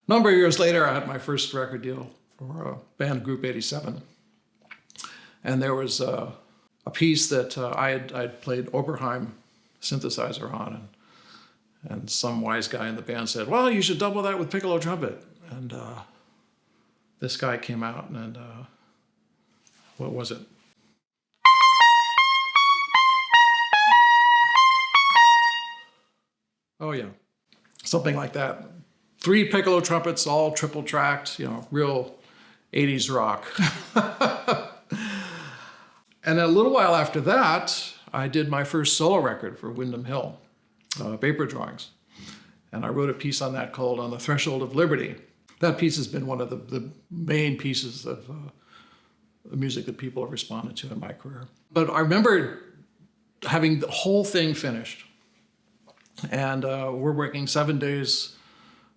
number of years later, I had my first record deal for a band, Group 87. And there was a piece that I'd played Oberheim synthesizer on. And some wise guy in the band said, well, you should double that with piccolo trumpet. And this guy came out and, what was it? Oh yeah, something like that. 3 piccolo trumpets, all triple tracked, real 80s rock. And a little while after that, I did my first solo record for Windham Hill, Vapor Drawings. And I wrote a piece on that called On the Threshold of Liberty. That piece has been one of the main pieces of the music that people have responded to in my career. But I remember having the whole thing finished. And we're working 7 days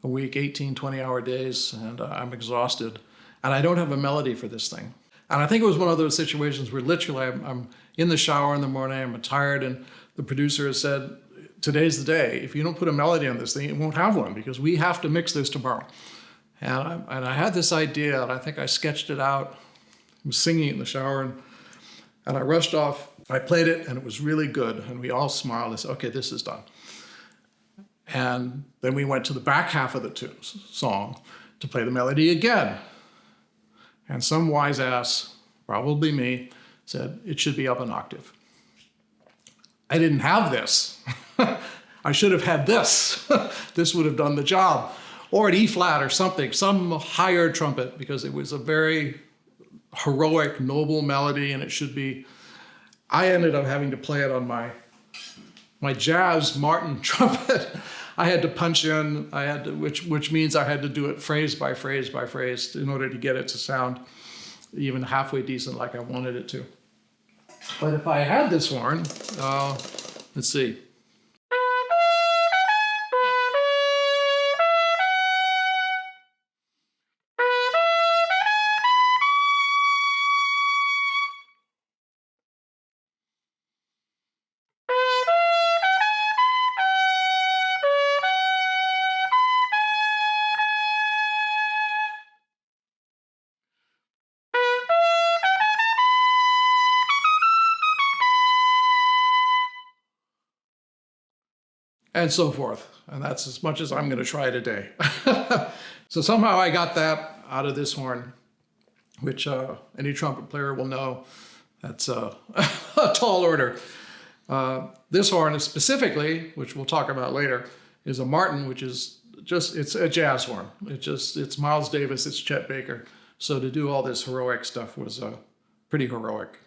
a week, 18, 20-hour days, and I'm exhausted. And I don't have a melody for this thing. And I think it was one of those situations where literally I'm in the shower in the morning, I'm tired, and the producer has said, today's the day. If you don't put a melody on this thing, it won't have one because we have to mix this tomorrow. And I had this idea, and I think I sketched it out. I was singing in the shower, and I rushed off. I played it, and it was really good. And we all smiled and said, okay, this is done. And then we went to the back half of the song to play the melody again. And some wise ass, probably me, said, it should be up an octave. I didn't have this. I should have had this. This would have done the job. Or an E flat or something, some higher trumpet, because it was a very heroic, noble melody, and it should be. I ended up having to play it on my jazz Martin trumpet. I had to punch in, which means I had to do it phrase by phrase by phrase in order to get it to sound even halfway decent like I wanted it to. But if I had this horn, let's see. And so forth. And that's as much as I'm going to try today. So somehow I got that out of this horn, which any trumpet player will know. That's a tall order. This horn is specifically, which we'll talk about later, is a Martin, which is it's a jazz horn. It's Miles Davis, it's Chet Baker. So to do all this heroic stuff was pretty heroic.